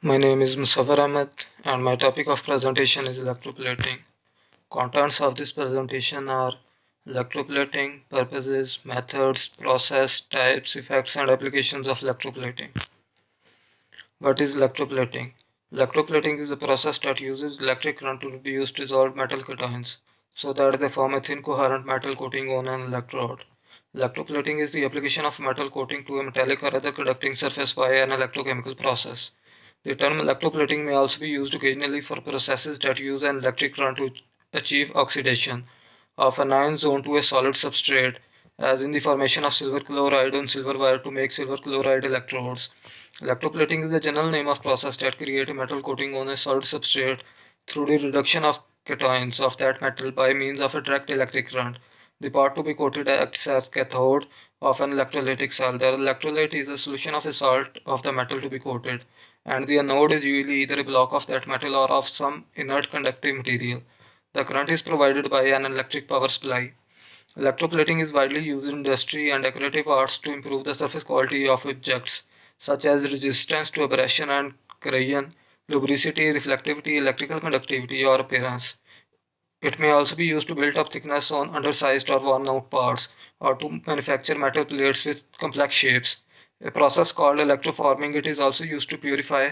My name is Musafar Ahmed and my topic of presentation is electroplating. Contents of this presentation are electroplating, purposes, methods, process, types, effects and applications of electroplating. What is electroplating? Electroplating is a process that uses electric current to reduce dissolved metal cations so that they form a thin coherent metal coating on an electrode. Electroplating is the application of metal coating to a metallic or other conducting surface via an electrochemical process. The term electroplating may also be used occasionally for processes that use an electric current to achieve oxidation of an ion zone to a solid substrate, as in the formation of silver chloride on silver wire to make silver chloride electrodes. Electroplating is the general name of process that create a metal coating on a solid substrate through the reduction of cations of that metal by means of a direct electric current. The part to be coated acts as cathode of an electrolytic cell. The electrolyte is a solution of a salt of the metal to be coated, and the anode is usually either a block of that metal or of some inert conductive material. The current is provided by an electric power supply. Electroplating is widely used in industry and decorative arts to improve the surface quality of objects, such as resistance to abrasion and corrosion, lubricity, reflectivity, electrical conductivity, or appearance. It may also be used to build up thickness on undersized or worn out parts, or to manufacture metal plates with complex shapes. A process called electroforming it is also used to purify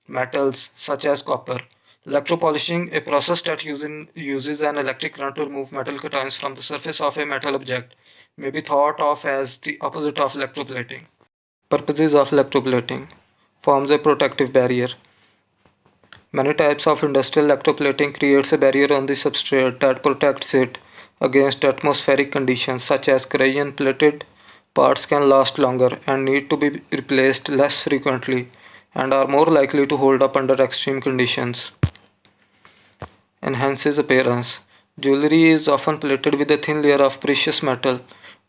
metals such as copper. Electropolishing, a process that uses an electric current to remove metal cations from the surface of a metal object, may be thought of as the opposite of electroplating. Purposes of electroplating: forms a protective barrier. Many types of industrial electroplating creates a barrier on the substrate that protects it against atmospheric conditions such as corrosion. Plated parts can last longer and need to be replaced less frequently and are more likely to hold up under extreme conditions. Enhances appearance. Jewelry is often plated with a thin layer of precious metal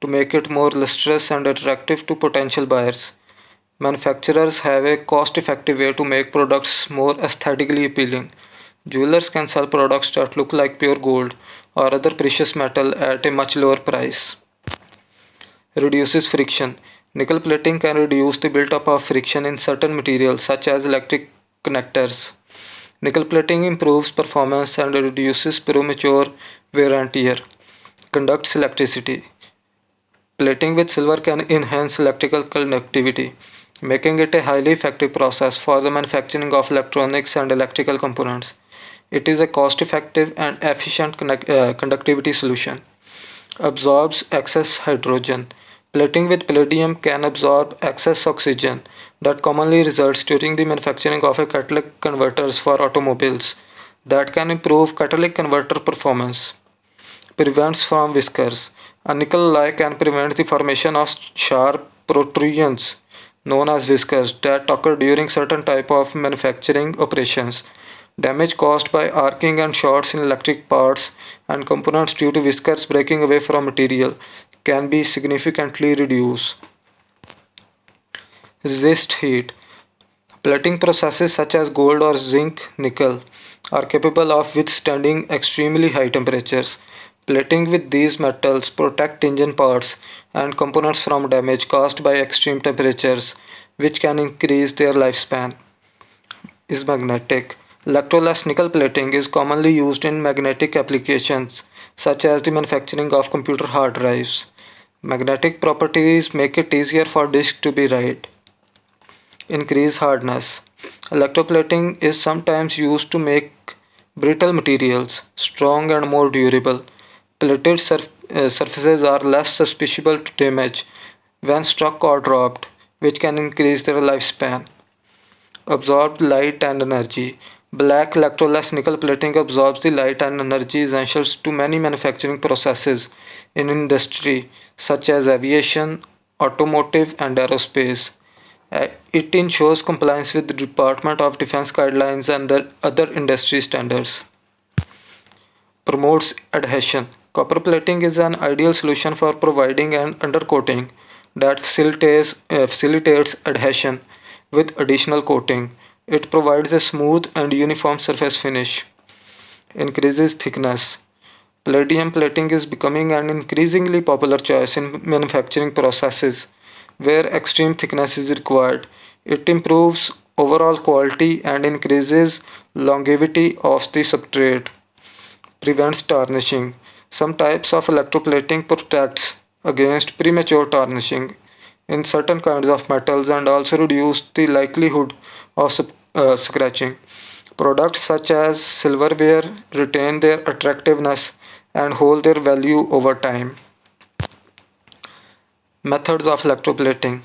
to make it more lustrous and attractive to potential buyers. Manufacturers have a cost effective way to make products more aesthetically appealing. Jewelers can sell products that look like pure gold or other precious metal at a much lower price. Reduces friction. Nickel plating can reduce the buildup of friction in certain materials such as electric connectors. Nickel plating improves performance and reduces premature wear and tear. Conducts electricity. Plating with silver can enhance electrical conductivity, making it a highly effective process for the manufacturing of electronics and electrical components. It is a cost-effective and efficient conductivity solution. Absorbs excess hydrogen. Plating with palladium can absorb excess oxygen that commonly results during the manufacturing of a catalytic converters for automobiles that can improve catalytic converter performance. Prevents from whiskers. A nickel alloy can prevent the formation of sharp protrusions known as whiskers that occur during certain type of manufacturing operations. Damage caused by arcing and shorts in electric parts and components due to whiskers breaking away from material can be significantly reduced. Resist heat. Plating processes such as gold or zinc nickel are capable of withstanding extremely high temperatures. Plating with these metals protect engine parts and components from damage caused by extreme temperatures, which can increase their lifespan. Is magnetic. Electroless nickel plating is commonly used in magnetic applications such as the manufacturing of computer hard drives. Magnetic properties make it easier for disk to be read. Increase hardness. Electroplating is sometimes used to make brittle materials strong and more durable. Plated surfaces are less susceptible to damage when struck or dropped, which can increase their lifespan. Absorbed light and energy. Black electroless nickel plating absorbs the light and energy essential to many manufacturing processes in industry such as aviation, automotive, and aerospace. It ensures compliance with the Department of Defense guidelines and the other industry standards. Promotes adhesion. Copper plating is an ideal solution for providing an undercoating that facilitates adhesion with additional coating. It provides a smooth and uniform surface finish. Increases thickness. Palladium plating is becoming an increasingly popular choice in manufacturing processes where extreme thickness is required. It improves overall quality and increases longevity of the substrate. Prevents tarnishing. Some types of electroplating protects against premature tarnishing in certain kinds of metals and also reduce the likelihood of scratching. Products such as silverware retain their attractiveness and hold their value over time. Methods of electroplating.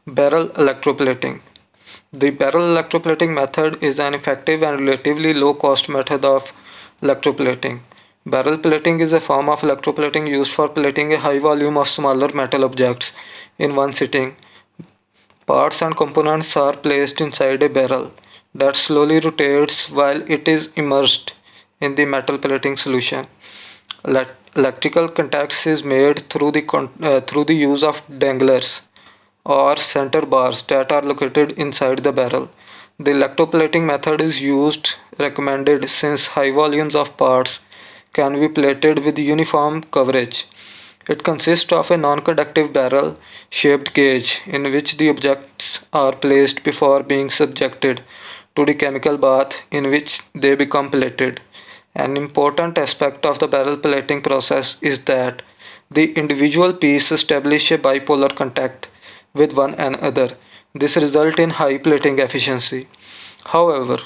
Barrel electroplating. The barrel electroplating method is an effective and relatively low cost method of electroplating. Barrel plating is a form of electroplating used for plating a high volume of smaller metal objects in one sitting. Parts and components are placed inside a barrel that slowly rotates while it is immersed in the metal plating solution. Electrical contacts is made through the use of danglers or center bars that are located inside the barrel. The electroplating method is used recommended since high volumes of parts can be plated with uniform coverage. It consists of a non-conductive barrel shaped cage in which the objects are placed before being subjected to the chemical bath in which they become plated. An important aspect of the barrel plating process is that the individual pieces establish a bipolar contact with one another. This results in high plating efficiency. However,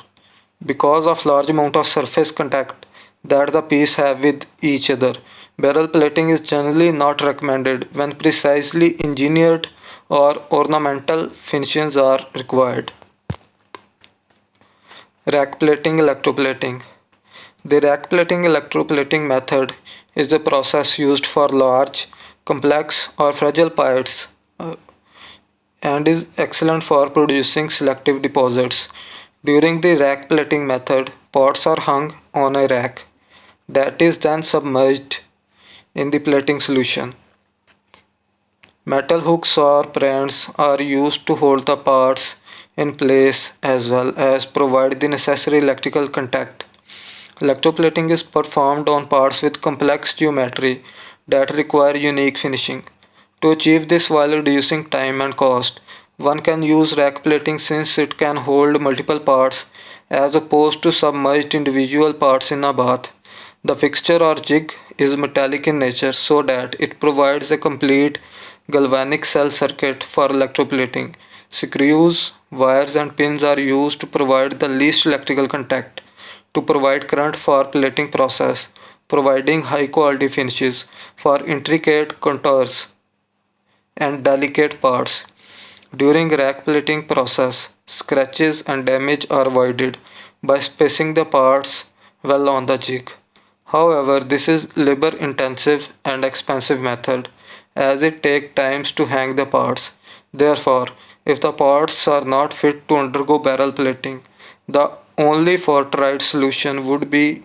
because of large amount of surface contact that the pieces have with each other, barrel plating is generally not recommended when precisely engineered or ornamental finishes are required. Rack plating electroplating. The rack plating electroplating method is a process used for large, complex or fragile parts and is excellent for producing selective deposits. During the rack plating method, pots are hung on a rack that is then submerged in the plating solution. Metal hooks or prands are used to hold the parts in place as well as provide the necessary electrical contact. Electroplating is performed on parts with complex geometry that require unique finishing. To achieve this while reducing time and cost, one can use rack plating since it can hold multiple parts as opposed to submerged individual parts in a bath. The fixture or jig is metallic in nature so that it provides a complete galvanic cell circuit for electroplating. Screws, wires and pins are used to provide the least electrical contact to provide current for plating process, providing high quality finishes for intricate contours and delicate parts. During rack plating process, scratches and damage are avoided by spacing the parts well on the jig. However, this is labor intensive and expensive method as it takes times to hang the parts. Therefore, if the parts are not fit to undergo barrel plating, the only forthright solution would be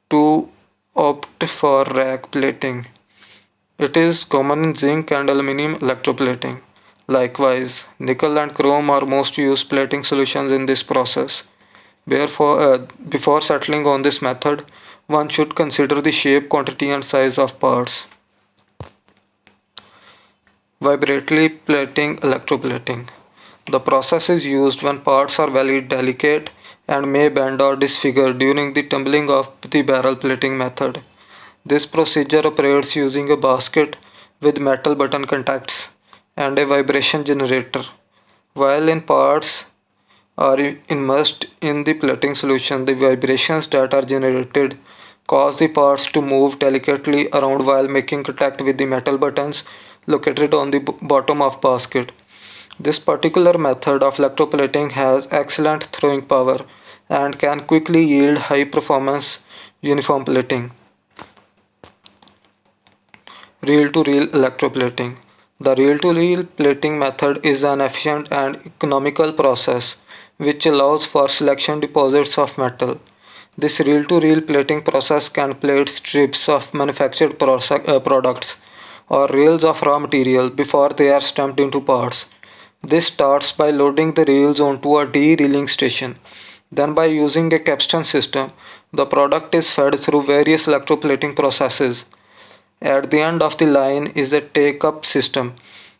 to opt for rack plating. It is common in zinc and aluminum electroplating. Likewise, nickel and chrome are most used plating solutions in this process. Before settling on this method, one should consider the shape, quantity, and size of parts. Vibrately plating electroplating. The process is used when parts are very delicate and may bend or disfigure during the tumbling of the barrel plating method. This procedure operates using a basket with metal button contacts and a vibration generator. While in parts are immersed in the plating solution, the vibrations that are generated cause the parts to move delicately around while making contact with the metal buttons located on the bottom of basket. This particular method of electroplating has excellent throwing power and can quickly yield high performance uniform plating. Reel to reel electroplating. The reel to reel plating method is an efficient and economical process which allows for selection deposits of metal. This reel to reel plating process can plate strips of manufactured products or reels of raw material before they are stamped into parts. This starts by loading the reels onto a de-reeling station. Then by using a capstan system, the product is fed through various electroplating processes. At the end of the line is a take-up system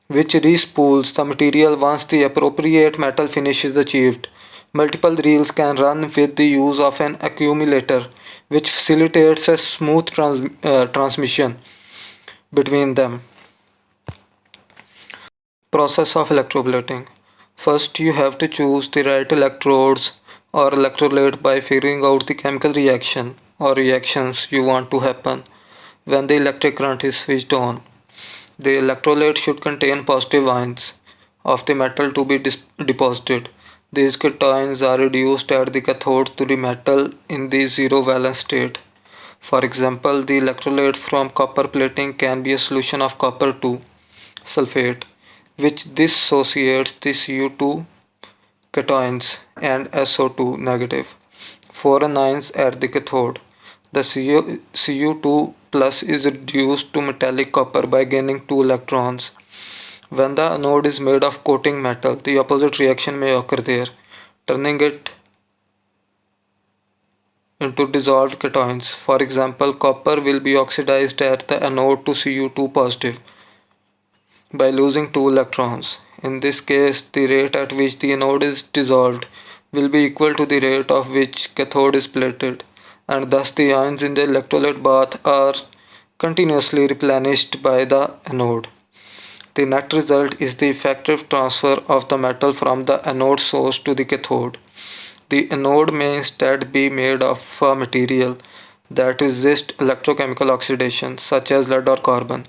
which respools the material once the appropriate metal finish is achieved. Multiple reels can run with the use of an accumulator, which facilitates a smooth transmission between them. Process of electroplating. First, you have to choose the right electrodes or electrolyte by figuring out the chemical reaction or reactions you want to happen when the electric current is switched on. The electrolyte should contain positive ions of the metal to be deposited. These cations are reduced at the cathode to the metal in the zero valence state. For example, the electrolyte from copper plating can be a solution of copper 2 sulfate, which dissociates the Cu2 cations and SO2 negative foreign ions at the cathode. The Cu2 plus is reduced to metallic copper by gaining 2 electrons. When the anode is made of coating metal, the opposite reaction may occur there, turning it into dissolved cations. For example, copper will be oxidized at the anode to Cu2 positive by losing 2 electrons. In this case, the rate at which the anode is dissolved will be equal to the rate of which cathode is plated, and thus the ions in the electrolyte bath are continuously replenished by the anode. The net result is the effective transfer of the metal from the anode source to the cathode. The anode may instead be made of a material that resists electrochemical oxidation, such as lead or carbon.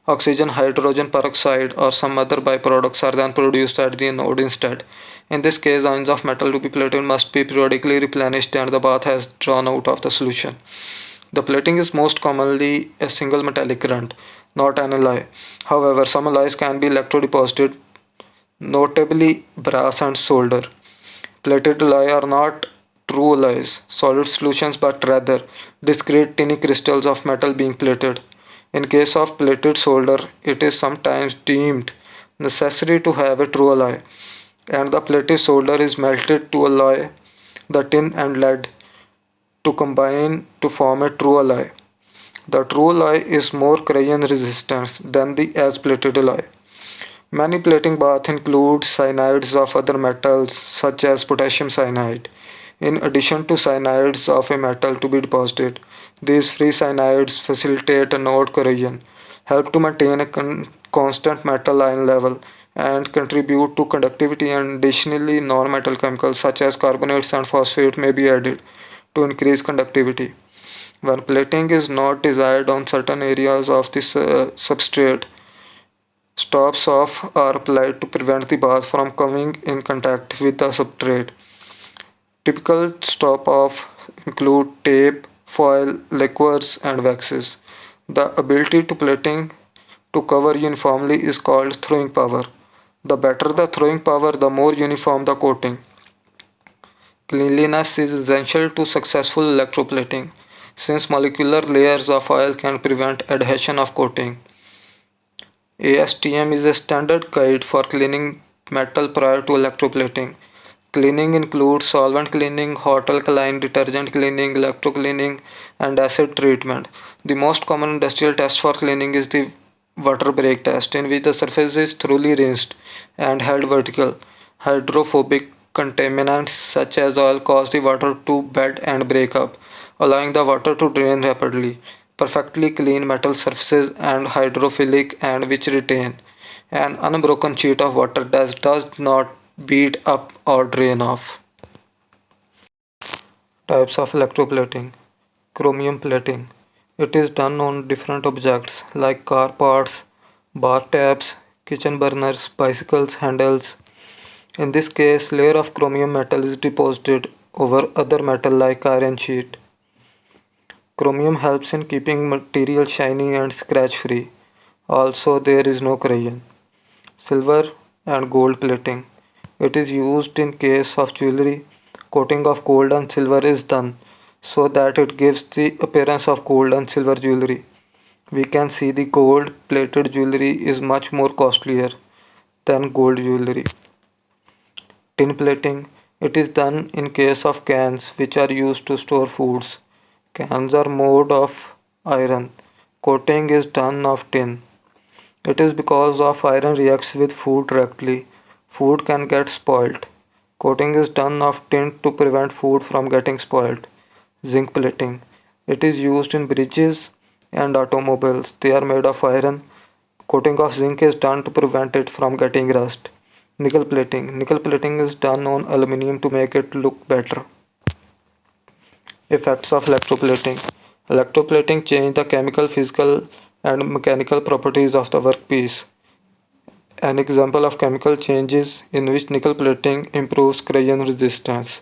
Oxygen, hydrogen peroxide, or some other byproducts are then produced at the anode instead. In this case, ions of metal to be plated must be periodically replenished and the bath has drawn out of the solution. The plating is most commonly a single metallic current, not an alloy. However, some alloys can be electrodeposited, notably brass and solder. Plated alloy are not true alloys, solid solutions, but rather discrete tiny crystals of metal being plated. In case of plated solder, it is sometimes deemed necessary to have a true alloy, and the plated solder is melted to alloy the tin and lead to combine to form a true alloy. The true alloy is more corrosion resistant than the as plated alloy. Many plating baths include cyanides of other metals such as potassium cyanide. In addition to cyanides of a metal to be deposited, these free cyanides facilitate anode corrosion, help to maintain a constant metal ion level, and contribute to conductivity. And additionally, non-metal chemicals such as carbonates and phosphate may be added to increase conductivity. When plating is not desired on certain areas of the substrate, stops off are applied to prevent the bath from coming in contact with the substrate. Typical stop off include tape, foil, liqueurs, and waxes. The ability to plating to cover uniformly is called throwing power. The better the throwing power, the more uniform the coating. Cleanliness is essential to successful electroplating, since molecular layers of oil can prevent adhesion of coating. ASTM is a standard guide for cleaning metal prior to electroplating. Cleaning includes solvent cleaning, hot alkaline detergent cleaning, electro cleaning, and acid treatment. The most common industrial test for cleaning is the water break test, in which the surface is thoroughly rinsed and held vertical. Hydrophobic contaminants such as oil cause the water to bed and break up, allowing the water to drain rapidly. Perfectly clean metal surfaces and hydrophilic and which retain an unbroken sheet of water that does not beat up or drain off. Types of electroplating. Chromium plating. It is done on different objects like car parts, bar tabs, kitchen burners, bicycles, handles. In this case, layer of chromium metal is deposited over other metal like iron sheet. Chromium helps in keeping material shiny and scratch free. Also, there is no corrosion. Silver and gold plating. It is used in case of jewelry. Coating of gold and silver is done so that it gives the appearance of gold and silver jewelry. We can see the gold plated jewelry is much more costlier than gold jewelry. Tin plating. It is done in case of cans which are used to store foods. Cans are made of iron. Coating is done of tin. It is because of iron reacts with food directly. Food can get spoiled. Coating is done of tint to prevent food from getting spoiled. Zinc plating. It is used in bridges and automobiles. They are made of iron. Coating of zinc is done to prevent it from getting rust. Nickel plating. Nickel plating is done on aluminium to make it look better. Effects of electroplating. Electroplating change the chemical, physical, and mechanical properties of the workpiece. An example of chemical changes in which nickel plating improves corrosion resistance.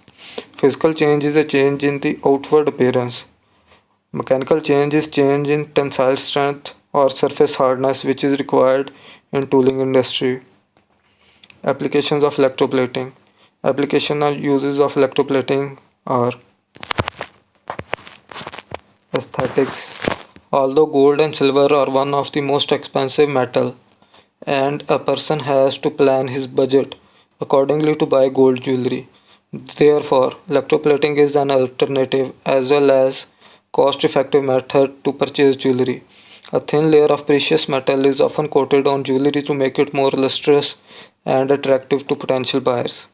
Physical change is a change in the outward appearance. Mechanical change is change in tensile strength or surface hardness which is required in tooling industry. Applications of electroplating. Application or uses of electroplating are aesthetics. Although gold and silver are one of the most expensive metal, and a person has to plan his budget accordingly to buy gold jewelry. Therefore, electroplating is an alternative as well as cost-effective method to purchase jewelry. A thin layer of precious metal is often coated on jewelry to make it more lustrous and attractive to potential buyers.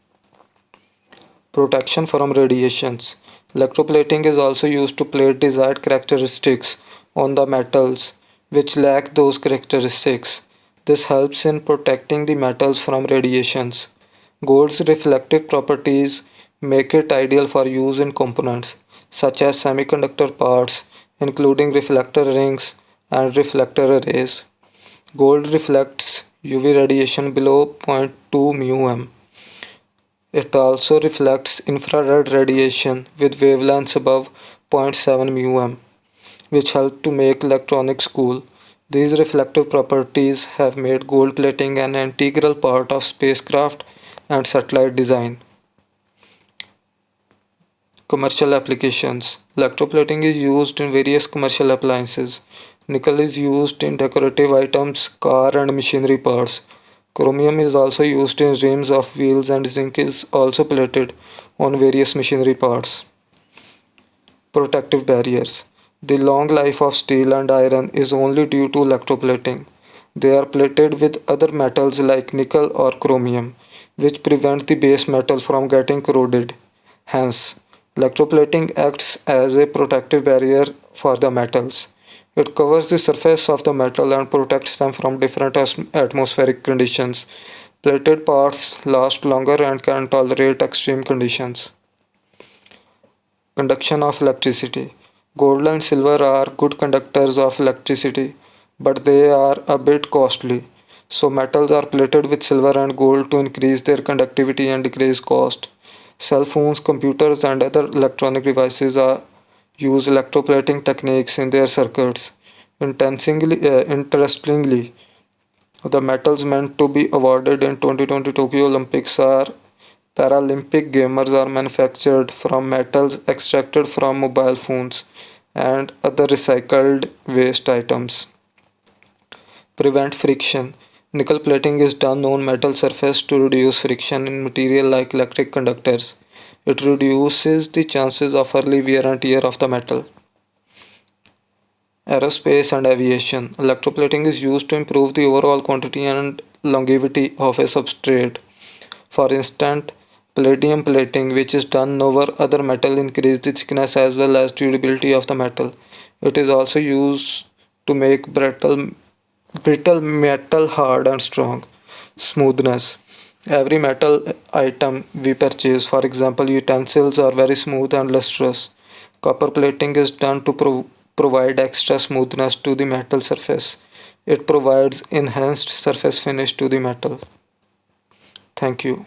Protection from radiations. Electroplating is also used to plate desired characteristics on the metals which lack those characteristics. This helps in protecting the metals from radiations. Gold's reflective properties make it ideal for use in components such as semiconductor parts, including reflector rings and reflector arrays. Gold reflects UV radiation below zero point 0.2 μm. It also reflects infrared radiation with wavelengths above zero point 0.7 μm, which help to make electronics cool. These reflective properties have made gold plating an integral part of spacecraft and satellite design. Commercial applications. Electroplating is used in various commercial appliances. Nickel is used in decorative items, car and machinery parts. Chromium is also used in rims of wheels and zinc is also plated on various machinery parts. Protective barriers. The long life of steel and iron is only due to electroplating. They are plated with other metals like nickel or chromium, which prevent the base metal from getting corroded. Hence, electroplating acts as a protective barrier for the metals. It covers the surface of the metal and protects them from different atmospheric conditions. Plated parts last longer and can tolerate extreme conditions. Conduction of electricity. Gold and silver are good conductors of electricity, but they are a bit costly. So metals are plated with silver and gold to increase their conductivity and decrease cost. Cell phones, computers, and other electronic devices use electroplating techniques in their circuits. Interestingly, the medals meant to be awarded in 2020 Tokyo Olympics are Paralympic gamers are manufactured from metals extracted from mobile phones and other recycled waste items. Prevent friction. Nickel plating is done on metal surface to reduce friction in material like electric conductors. It reduces the chances of early wear and tear of the metal. Aerospace and aviation. Electroplating is used to improve the overall quantity and longevity of a substrate. For instance, palladium plating, which is done over other metal, increases the thickness as well as durability of the metal. It is also used to make brittle metal hard and strong. Smoothness. Every metal item we purchase, for example utensils, are very smooth and lustrous. Copper plating is done to provide extra smoothness to the metal surface. It provides enhanced surface finish to the metal. Thank you.